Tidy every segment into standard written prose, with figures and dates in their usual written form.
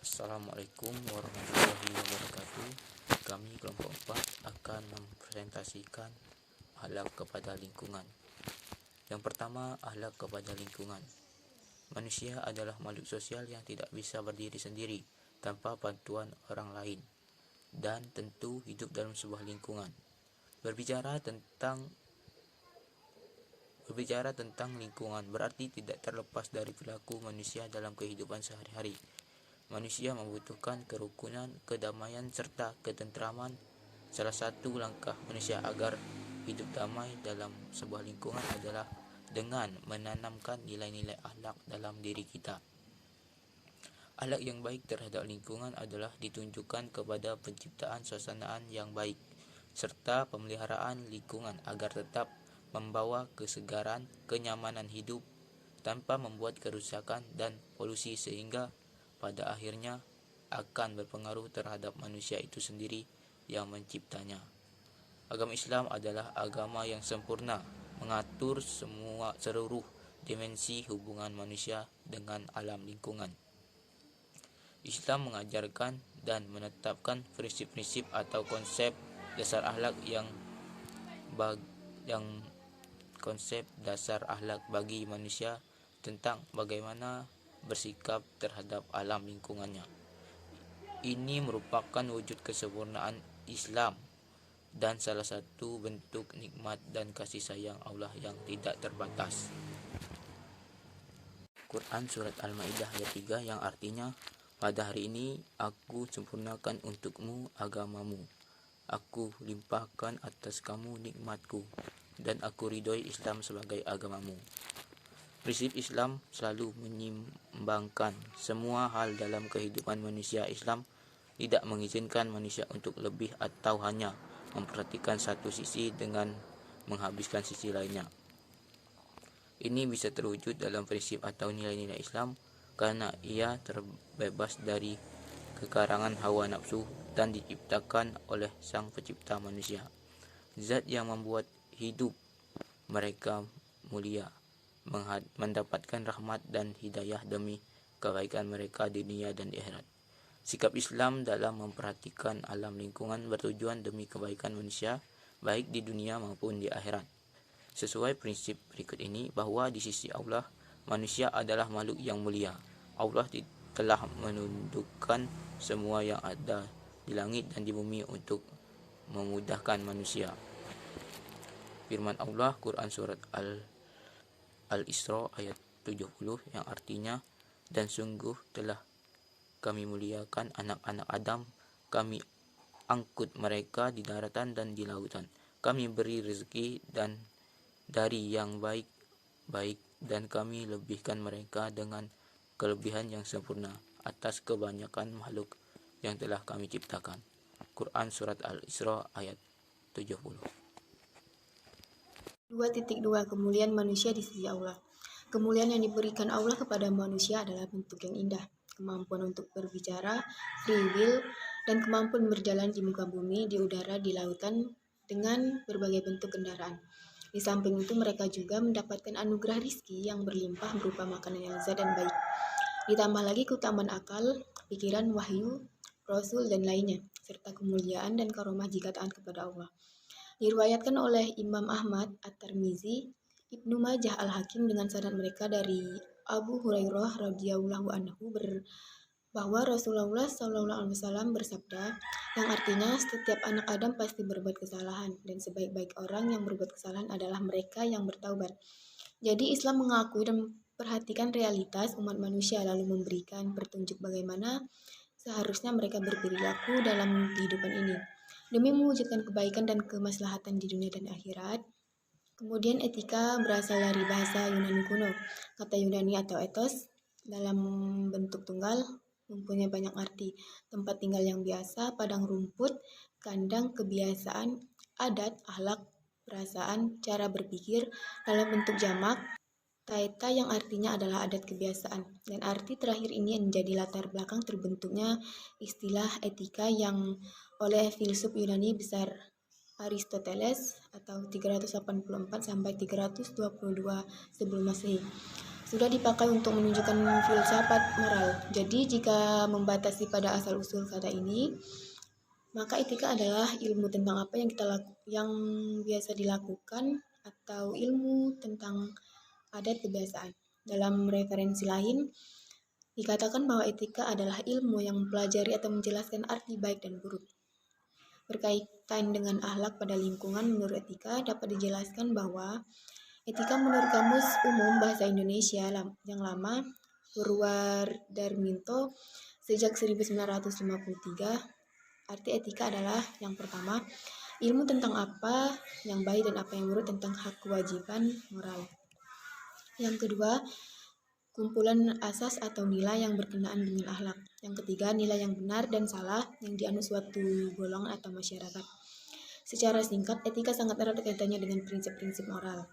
Assalamualaikum warahmatullahi wabarakatuh. Kami kelompok 4 akan mempresentasikan akhlak kepada lingkungan. Yang pertama, akhlak kepada lingkungan. Manusia adalah makhluk sosial yang tidak bisa berdiri sendiri tanpa bantuan orang lain dan tentu hidup dalam sebuah lingkungan. Berbicara tentang lingkungan berarti tidak terlepas dari perilaku manusia dalam kehidupan sehari-hari. Manusia membutuhkan kerukunan, kedamaian, serta ketentraman. Salah satu langkah manusia agar hidup damai dalam sebuah lingkungan adalah dengan menanamkan nilai-nilai akhlak dalam diri kita. Akhlak yang baik terhadap lingkungan adalah ditunjukkan kepada penciptaan suasana yang baik, serta pemeliharaan lingkungan agar tetap membawa kesegaran, kenyamanan hidup tanpa membuat kerusakan dan polusi sehingga pada akhirnya akan berpengaruh terhadap manusia itu sendiri yang menciptanya. Agama Islam adalah agama yang sempurna, mengatur seluruh dimensi hubungan manusia dengan alam lingkungan. Islam mengajarkan dan menetapkan prinsip-prinsip atau konsep dasar akhlak bagi manusia tentang bagaimana bersikap terhadap alam lingkungannya. Ini merupakan wujud kesempurnaan Islam dan salah satu bentuk nikmat dan kasih sayang Allah yang tidak terbatas. Quran Surat Al-Ma'idah ayat 3 yang artinya, pada hari ini aku sempurnakan untukmu agamamu, aku limpahkan atas kamu nikmatku, dan aku ridhoi Islam sebagai agamamu. Prinsip Islam selalu menyeimbangkan semua hal dalam kehidupan manusia. Islam tidak mengizinkan manusia untuk lebih atau hanya memperhatikan satu sisi dengan menghabiskan sisi lainnya. Ini bisa terwujud dalam prinsip atau nilai-nilai Islam karena ia terbebas dari kekarangan hawa nafsu dan diciptakan oleh Sang Pencipta manusia, Zat yang membuat hidup mereka mulia, mendapatkan rahmat dan hidayah demi kebaikan mereka di dunia dan di akhirat. Sikap Islam dalam memperhatikan alam lingkungan bertujuan demi kebaikan manusia baik di dunia maupun di akhirat. Sesuai prinsip berikut ini, bahwa di sisi Allah manusia adalah makhluk yang mulia. Allah telah menundukkan semua yang ada di langit dan di bumi untuk memudahkan manusia. Firman Allah Quran Surat Al-Isra ayat 70 yang artinya, dan sungguh telah kami muliakan anak-anak Adam, kami angkut mereka di daratan dan di lautan, kami beri rezeki dan dari yang baik-baik, dan kami lebihkan mereka dengan kelebihan yang sempurna atas kebanyakan makhluk yang telah kami ciptakan. Quran Surat Al-Isra ayat 70. 2.2 Kemuliaan manusia di sisi Allah. Kemuliaan yang diberikan Allah kepada manusia adalah bentuk yang indah, kemampuan untuk berbicara, free will, dan kemampuan berjalan di muka bumi, di udara, di lautan, dengan berbagai bentuk kendaraan. Di samping itu mereka juga mendapatkan anugerah rizki yang berlimpah berupa makanan yang lezat dan baik. Ditambah lagi keutamaan akal, pikiran, wahyu, rasul, dan lainnya, serta kemuliaan dan karomah jika taat kepada Allah. Diriwayatkan oleh Imam Ahmad, At-Tirmizi, Ibnu Majah, Al-Hakim dengan sanad mereka dari Abu Hurairah radhiyallahu anhu bahwa Rasulullah SAW bersabda, yang artinya setiap anak Adam pasti berbuat kesalahan dan sebaik-baik orang yang berbuat kesalahan adalah mereka yang bertaubat. Jadi Islam mengakui dan perhatikan realitas umat manusia lalu memberikan petunjuk bagaimana seharusnya mereka berperilaku dalam kehidupan ini demi mewujudkan kebaikan dan kemaslahatan di dunia dan akhirat. Kemudian etika berasal dari bahasa Yunani kuno. Kata Yunani atau ethos dalam bentuk tunggal mempunyai banyak arti. Tempat tinggal yang biasa, padang rumput, kandang, kebiasaan, adat, akhlak, perasaan, cara berpikir. Dalam bentuk jamak, taeta yang artinya adalah adat kebiasaan. Dan arti terakhir ini menjadi latar belakang terbentuknya istilah etika yang oleh filsuf Yunani besar Aristoteles atau 384 sampai 322 sebelum Masehi. sudah dipakai untuk menunjukkan filsafat moral. Jadi jika membatasi pada asal-usul kata ini, maka etika adalah ilmu tentang apa yang biasa dilakukan atau ilmu tentang adat kebiasaan. Dalam referensi lain, dikatakan bahwa etika adalah ilmu yang mempelajari atau menjelaskan arti baik dan buruk. Berkaitan dengan akhlak pada lingkungan, menurut etika dapat dijelaskan bahwa etika menurut Kamus Umum Bahasa Indonesia yang lama, Purwadarminto, sejak 1953, arti etika adalah yang pertama, ilmu tentang apa yang baik dan apa yang buruk tentang hak kewajiban moral. Yang kedua, kumpulan asas atau nilai yang berkenaan dengan akhlak. Yang ketiga, nilai yang benar dan salah yang dianut suatu golongan atau masyarakat. Secara singkat, etika sangat erat kaitannya dengan prinsip-prinsip moral,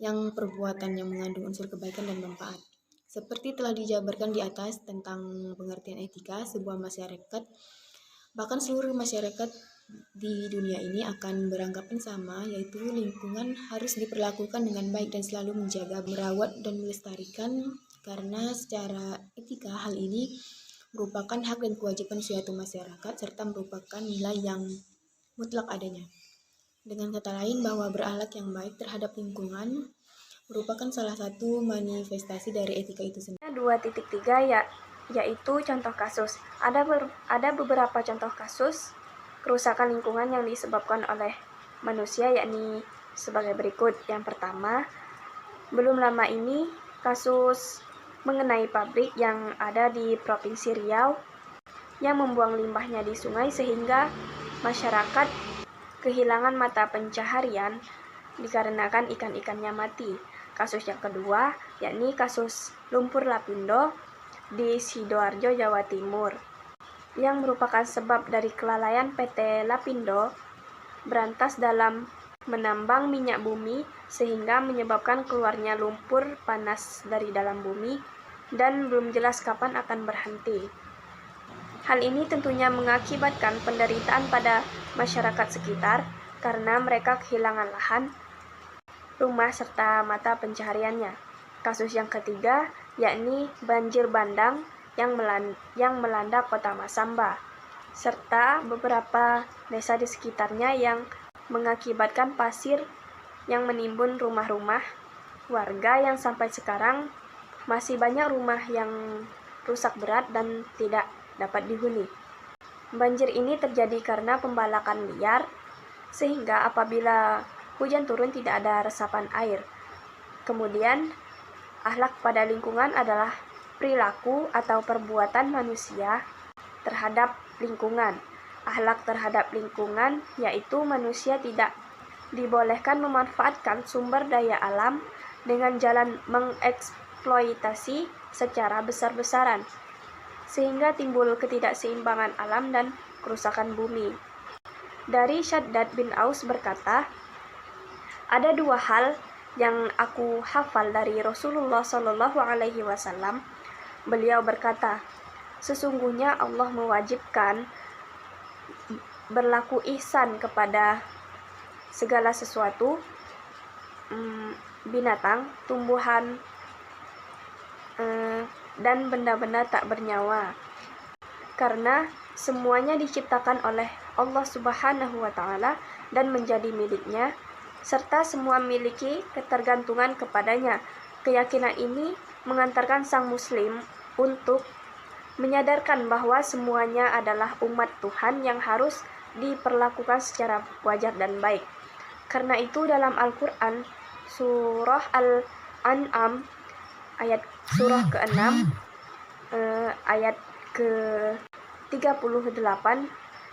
yang perbuatan yang mengandung unsur kebaikan dan manfaat. Seperti telah dijabarkan di atas tentang pengertian etika, sebuah masyarakat, bahkan seluruh masyarakat di dunia ini akan beranggapan sama, yaitu lingkungan harus diperlakukan dengan baik dan selalu menjaga, merawat, dan melestarikan, karena secara etika hal ini merupakan hak dan kewajiban suatu masyarakat serta merupakan nilai yang mutlak adanya. Dengan kata lain, bahwa berakhlak yang baik terhadap lingkungan merupakan salah satu manifestasi dari etika itu sendiri. 2.3 yaitu contoh kasus. Ada beberapa contoh kasus kerusakan lingkungan yang disebabkan oleh manusia, yakni sebagai berikut. Yang pertama, belum lama ini kasus mengenai pabrik yang ada di Provinsi Riau yang membuang limbahnya di sungai sehingga masyarakat kehilangan mata pencaharian dikarenakan ikan-ikannya mati. Kasus yang kedua, yakni kasus lumpur lapindo di Sidoarjo, Jawa Timur, yang merupakan sebab dari kelalaian PT Lapindo berantas dalam menambang minyak bumi sehingga menyebabkan keluarnya lumpur panas dari dalam bumi dan belum jelas kapan akan berhenti. Hal ini tentunya mengakibatkan penderitaan pada masyarakat sekitar karena mereka kehilangan lahan, rumah, serta mata pencahariannya. Kasus yang ketiga, yakni banjir bandang yang melanda kota Masamba, serta beberapa desa di sekitarnya yang mengakibatkan pasir yang menimbun rumah-rumah warga yang sampai sekarang masih banyak rumah yang rusak berat dan tidak dapat dihuni. Banjir ini terjadi karena pembalakan liar, sehingga apabila hujan turun tidak ada resapan air. Kemudian, akhlak pada lingkungan adalah perilaku atau perbuatan manusia terhadap lingkungan. Akhlak terhadap lingkungan yaitu manusia tidak dibolehkan memanfaatkan sumber daya alam dengan jalan mengeksploitasi secara besar-besaran, sehingga timbul ketidakseimbangan alam dan kerusakan bumi. Dari Shaddad bin Aus berkata, ada dua hal yang aku hafal dari Rasulullah Shallallahu Alaihi Wasallam. Beliau berkata, sesungguhnya Allah mewajibkan berlaku ihsan kepada segala sesuatu, binatang, tumbuhan, dan benda-benda tak bernyawa, karena semuanya diciptakan oleh Allah Subhanahu wa Ta'ala dan menjadi miliknya, serta semua memiliki ketergantungan kepadanya. Keyakinan ini mengantarkan sang muslim untuk menyadarkan bahwa semuanya adalah umat Tuhan yang harus diperlakukan secara wajar dan baik. Karena itu dalam Al-Quran, surah Al-An'am, surah ke-6, ayat ke-38,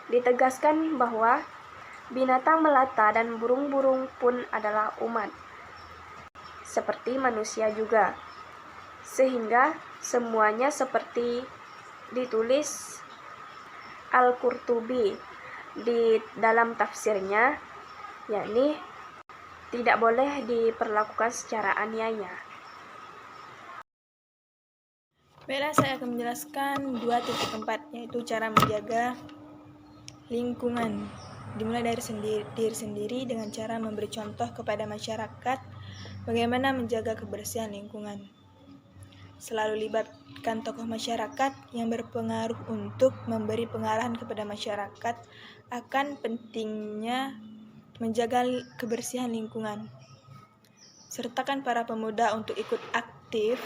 ditegaskan bahwa binatang melata dan burung-burung pun adalah umat, seperti manusia juga. Sehingga semuanya seperti ditulis Al-Qurtubi di dalam tafsirnya, yakni tidak boleh diperlakukan secara aniaya. Baiklah, saya akan menjelaskan 2.4, yaitu cara menjaga lingkungan. Dimulai dari diri sendiri dengan cara memberi contoh kepada masyarakat bagaimana menjaga kebersihan lingkungan. selalu libatkan tokoh masyarakat yang berpengaruh untuk memberi pengarahan kepada masyarakat akan pentingnya menjaga kebersihan lingkungan. Sertakan para pemuda untuk ikut aktif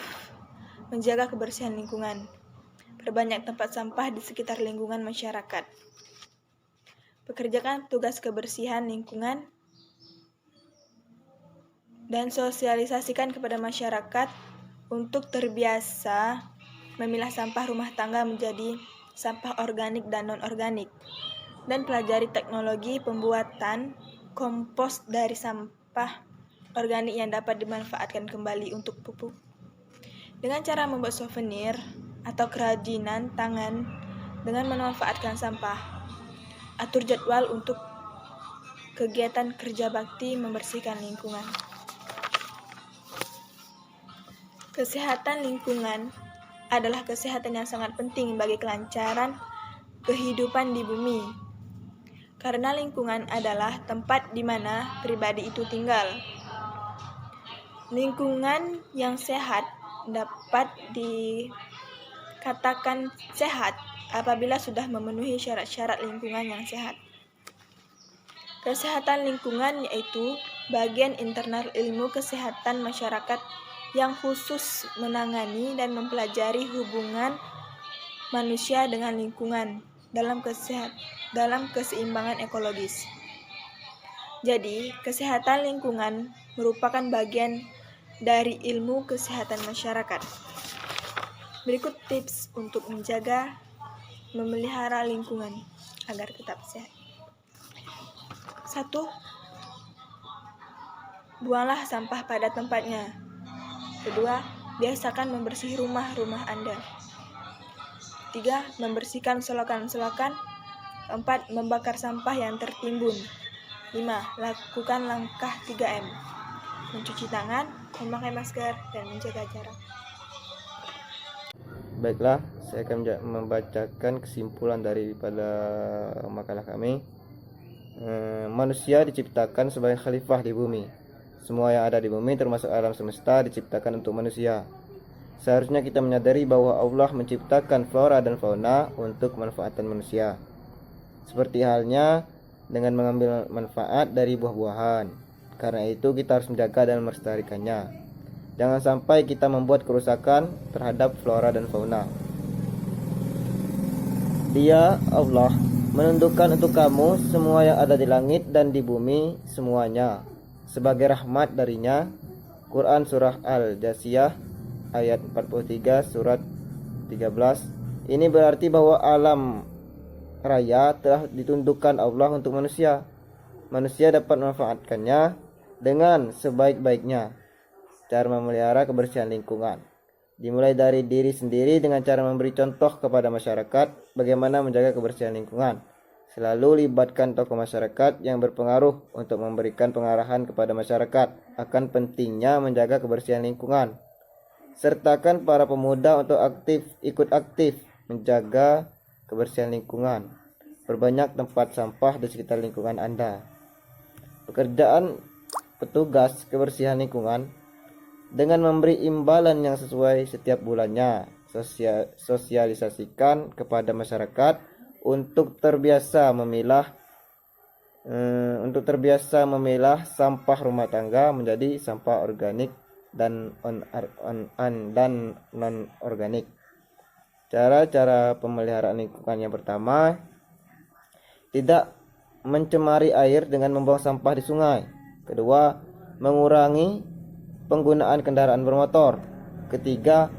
menjaga kebersihan lingkungan. Perbanyak tempat sampah di sekitar lingkungan masyarakat. Pekerjakan tugas kebersihan lingkungan dan sosialisasikan kepada masyarakat untuk terbiasa memilah sampah rumah tangga menjadi sampah organik dan non-organik, dan pelajari teknologi pembuatan kompos dari sampah organik yang dapat dimanfaatkan kembali untuk pupuk. Dengan cara membuat souvenir atau kerajinan tangan dengan memanfaatkan sampah. Atur jadwal untuk kegiatan kerja bakti membersihkan lingkungan. Kesehatan lingkungan adalah kesehatan yang sangat penting bagi kelancaran kehidupan di bumi. Karena lingkungan adalah tempat di mana pribadi itu tinggal. Lingkungan yang sehat dapat dikatakan sehat apabila sudah memenuhi syarat-syarat lingkungan yang sehat. Kesehatan lingkungan yaitu bagian internal ilmu kesehatan masyarakat yang khusus menangani dan mempelajari hubungan manusia dengan lingkungan dalam keseimbangan ekologis. Jadi, kesehatan lingkungan merupakan bagian dari ilmu kesehatan masyarakat. Berikut tips untuk menjaga, memelihara lingkungan agar tetap sehat. 1. Buanglah sampah pada tempatnya. 2. Biasakan membersih rumah-rumah Anda. 3. Membersihkan selokan-selokan. 4. Membakar sampah yang tertimbun. 5. Lakukan langkah 3M. Mencuci tangan, memakai masker, dan menjaga jarak. Baiklah, saya akan membacakan kesimpulan daripada makalah kami. Manusia diciptakan sebagai khalifah di bumi. Semua yang ada di bumi termasuk alam semesta diciptakan untuk manusia. Seharusnya kita menyadari bahwa Allah menciptakan flora dan fauna untuk kemanfaatan manusia. Seperti halnya dengan mengambil manfaat dari buah-buahan. Karena itu kita harus menjaga dan melestarikannya. Jangan sampai kita membuat kerusakan terhadap flora dan fauna. Dia, Allah, menundukkan untuk kamu semua yang ada di langit dan di bumi semuanya sebagai rahmat darinya. Quran Surah Al-Jasiyah ayat 43 surat 13. Ini berarti bahwa alam raya telah ditundukkan Allah untuk manusia. Manusia dapat memanfaatkannya dengan sebaik-baiknya. Cara memelihara kebersihan lingkungan dimulai dari diri sendiri dengan cara memberi contoh kepada masyarakat bagaimana menjaga kebersihan lingkungan. Selalu libatkan tokoh masyarakat yang berpengaruh untuk memberikan pengarahan kepada masyarakat akan pentingnya menjaga kebersihan lingkungan. Sertakan para pemuda untuk ikut aktif menjaga kebersihan lingkungan. Perbanyak tempat sampah di sekitar lingkungan Anda. Pekerjaan petugas kebersihan lingkungan dengan memberi imbalan yang sesuai setiap bulannya. Sosialisasikan kepada masyarakat untuk terbiasa memilah sampah rumah tangga menjadi sampah organik dan non organik. Cara-cara pemeliharaan lingkungan yang pertama, tidak mencemari air dengan membuang sampah di sungai. Kedua, mengurangi penggunaan kendaraan bermotor. Ketiga,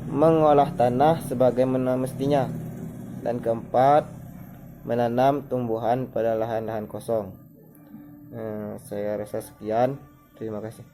mengolah tanah sebagaimana mestinya. Dan keempat, menanam tumbuhan pada lahan-lahan kosong. Saya rasa sekian. Terima kasih.